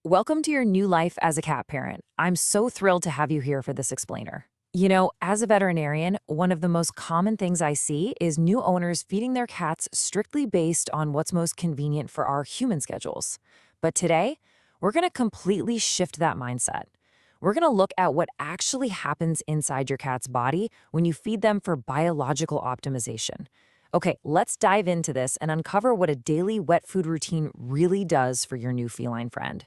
Welcome to your new life as a cat parent. I'm so thrilled to have you here for this explainer. As a veterinarian, one of the most common things I see is new owners feeding their cats strictly based on what's most convenient for our human schedules. But today, we're going to completely shift that mindset. We're going to look at what actually happens inside your cat's body when you feed them for biological optimization. Okay, let's dive into this and uncover what a daily wet food routine really does for your new feline friend.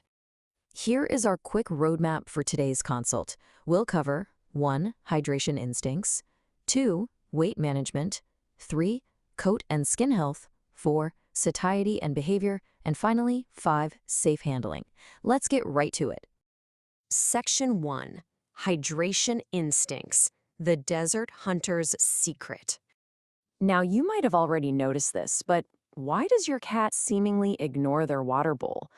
Here is our quick roadmap for today's consult. We'll cover 1. Hydration instincts, 2. Weight management, 3. Coat and skin health, 4. Satiety and behavior, and finally, 5. Safe handling. Let's get right to it. Section 1. Hydration Instincts, the Desert Hunter's Secret. Now, you might have already noticed this, but why does your cat seemingly ignore their water bowl?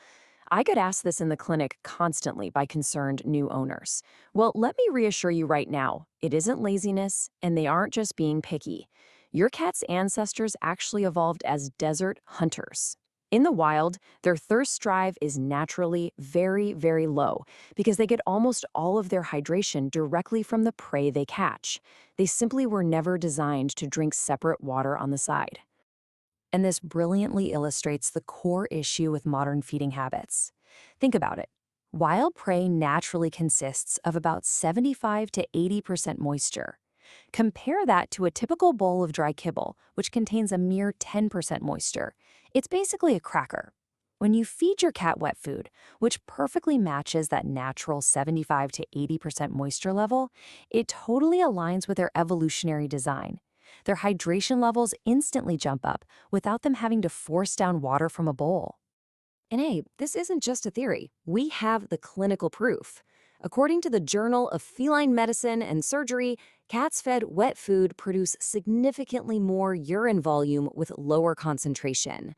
I get asked this in the clinic constantly by concerned new owners. Well, let me reassure you right now, it isn't laziness, and they aren't just being picky. Your cat's ancestors actually evolved as desert hunters. In the wild, their thirst drive is naturally very, very low because they get almost all of their hydration directly from the prey they catch. They simply were never designed to drink separate water on the side. And this brilliantly illustrates the core issue with modern feeding habits. Think about it. Wild prey naturally consists of about 75 to 80% moisture. Compare that to a typical bowl of dry kibble, which contains a mere 10% moisture. It's basically a cracker. When you feed your cat wet food, which perfectly matches that natural 75 to 80% moisture level, it totally aligns with their evolutionary design. Their hydration levels instantly jump up without them having to force down water from a bowl. And hey, this isn't just a theory. We have the clinical proof. According to the Journal of Feline Medicine and Surgery, cats fed wet food produce significantly more urine volume with lower concentration.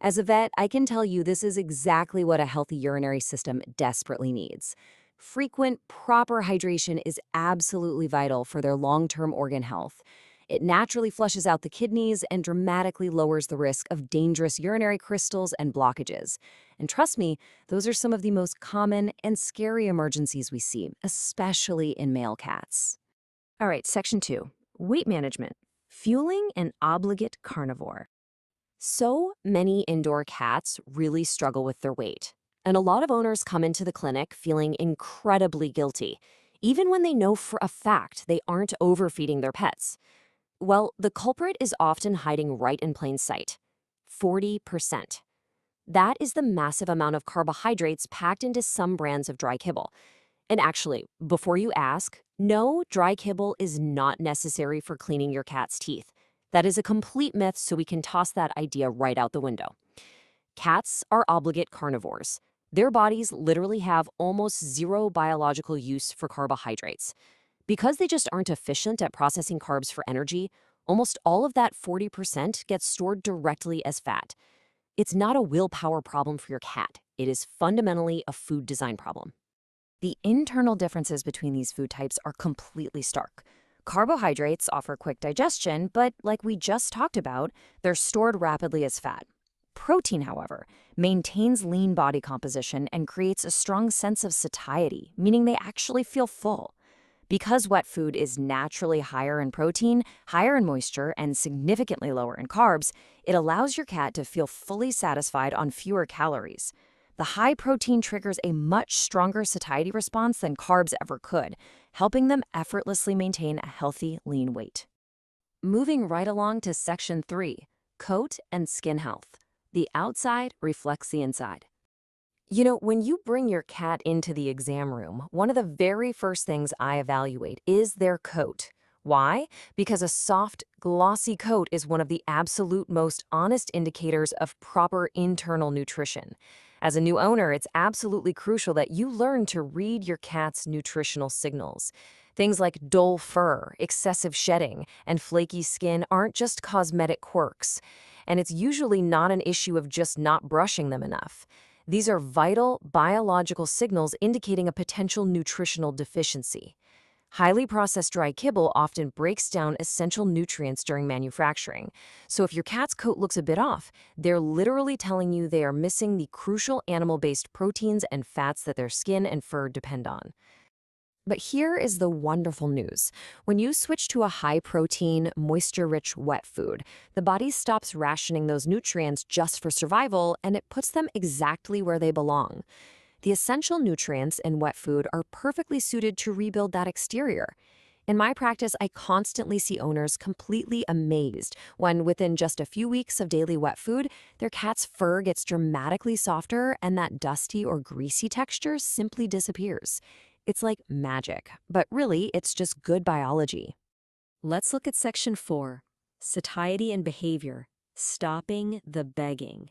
As a vet, I can tell you this is exactly what a healthy urinary system desperately needs. Frequent, proper hydration is absolutely vital for their long-term organ health. It naturally flushes out the kidneys and dramatically lowers the risk of dangerous urinary crystals and blockages. And trust me, those are some of the most common and scary emergencies we see, especially in male cats. All right, Section 2. Weight management. Fueling an obligate carnivore. So many indoor cats really struggle with their weight. And a lot of owners come into the clinic feeling incredibly guilty, even when they know for a fact they aren't overfeeding their pets. Well, the culprit is often hiding right in plain sight. 40%. That is the massive amount of carbohydrates packed into some brands of dry kibble. And actually, before you ask, no, dry kibble is not necessary for cleaning your cat's teeth. That is a complete myth, so we can toss that idea right out the window. Cats are obligate carnivores. Their bodies literally have almost zero biological use for carbohydrates. Because they just aren't efficient at processing carbs for energy, almost all of that 40% gets stored directly as fat. It's not a willpower problem for your cat. It is fundamentally a food design problem. The internal differences between these food types are completely stark. Carbohydrates offer quick digestion, but like we just talked about, they're stored rapidly as fat. Protein, however, maintains lean body composition and creates a strong sense of satiety, meaning they actually feel full. Because wet food is naturally higher in protein, higher in moisture, and significantly lower in carbs, it allows your cat to feel fully satisfied on fewer calories. The high protein triggers a much stronger satiety response than carbs ever could, helping them effortlessly maintain a healthy, lean weight. Moving right along to Section 3, Coat and Skin Health. The outside reflects the inside. When you bring your cat into the exam room, one of the very first things I evaluate is their coat. Why? Because a soft, glossy coat is one of the absolute most honest indicators of proper internal nutrition. As a new owner, it's absolutely crucial that you learn to read your cat's nutritional signals. Things like dull fur, excessive shedding, and flaky skin aren't just cosmetic quirks. And it's usually not an issue of just not brushing them enough. These are vital biological signals indicating a potential nutritional deficiency. Highly processed dry kibble often breaks down essential nutrients during manufacturing. So if your cat's coat looks a bit off, they're literally telling you they are missing the crucial animal-based proteins and fats that their skin and fur depend on. But here is the wonderful news. When you switch to a high-protein, moisture-rich wet food, the body stops rationing those nutrients just for survival, and it puts them exactly where they belong. The essential nutrients in wet food are perfectly suited to rebuild that exterior. In my practice, I constantly see owners completely amazed when, within just a few weeks of daily wet food, their cat's fur gets dramatically softer and that dusty or greasy texture simply disappears. It's like magic, but really, it's just good biology. Let's look at section 4, Satiety and Behavior, Stopping the Begging.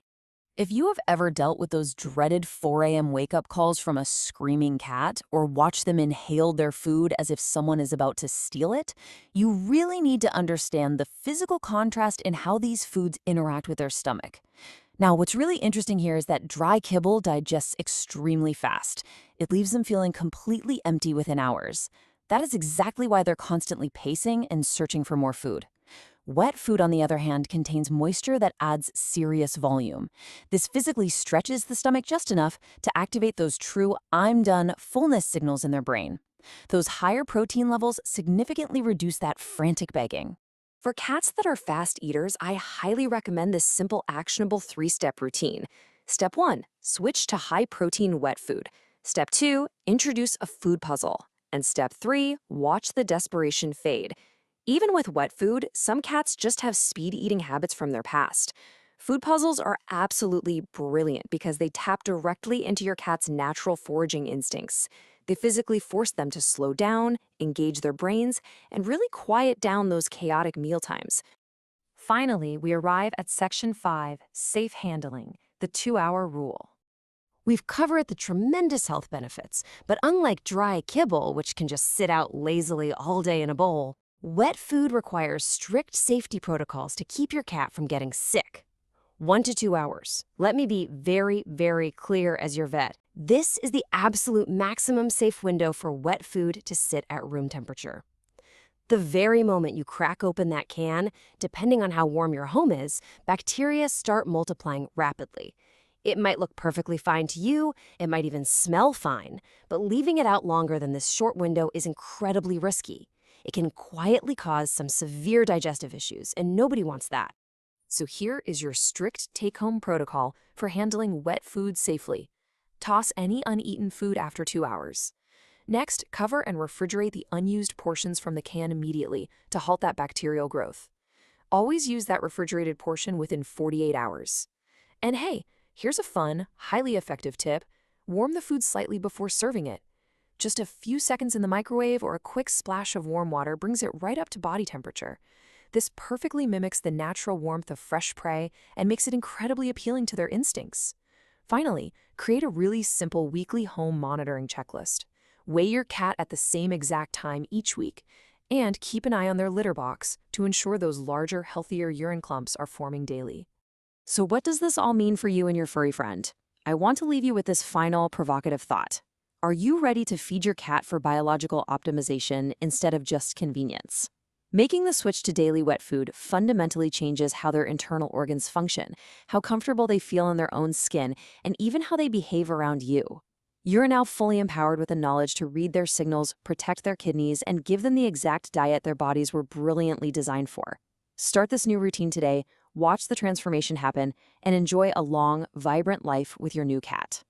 If you have ever dealt with those dreaded 4 a.m. wake-up calls from a screaming cat or watched them inhale their food as if someone is about to steal it, you really need to understand the physical contrast in how these foods interact with their stomach. Now, what's really interesting here is that dry kibble digests extremely fast. It leaves them feeling completely empty within hours. That is exactly why they're constantly pacing and searching for more food. Wet food, on the other hand, contains moisture that adds serious volume. This physically stretches the stomach just enough to activate those true "I'm done" fullness signals in their brain. Those higher protein levels significantly reduce that frantic begging. For cats that are fast eaters, I highly recommend this simple, actionable 3-step routine. Step 1, switch to high-protein wet food. Step 2, introduce a food puzzle. And step 3, watch the desperation fade. Even with wet food, some cats just have speed eating habits from their past. Food puzzles are absolutely brilliant because they tap directly into your cat's natural foraging instincts. They physically force them to slow down, engage their brains, and really quiet down those chaotic mealtimes. Finally, we arrive at section 5, Safe Handling, the 2-hour rule. We've covered the tremendous health benefits, but unlike dry kibble, which can just sit out lazily all day in a bowl, wet food requires strict safety protocols to keep your cat from getting sick. 1 to 2 hours. Let me be very, very clear as your vet. This is the absolute maximum safe window for wet food to sit at room temperature. The very moment you crack open that can, depending on how warm your home is, bacteria start multiplying rapidly. It might look perfectly fine to you, it might even smell fine, but leaving it out longer than this short window is incredibly risky. It can quietly cause some severe digestive issues, and nobody wants that. So here is your strict take-home protocol for handling wet food safely. Toss any uneaten food after 2 hours. Next, cover and refrigerate the unused portions from the can immediately to halt that bacterial growth. Always use that refrigerated portion within 48 hours. And hey, here's a fun, highly effective tip. Warm the food slightly before serving it. Just a few seconds in the microwave or a quick splash of warm water brings it right up to body temperature. This perfectly mimics the natural warmth of fresh prey and makes it incredibly appealing to their instincts. Finally, create a really simple weekly home monitoring checklist. Weigh your cat at the same exact time each week, and keep an eye on their litter box to ensure those larger, healthier urine clumps are forming daily. So what does this all mean for you and your furry friend? I want to leave you with this final provocative thought. Are you ready to feed your cat for biological optimization instead of just convenience? Making the switch to daily wet food fundamentally changes how their internal organs function, how comfortable they feel in their own skin, and even how they behave around you. You're now fully empowered with the knowledge to read their signals, protect their kidneys, and give them the exact diet their bodies were brilliantly designed for. Start this new routine today, watch the transformation happen, and enjoy a long, vibrant life with your new cat.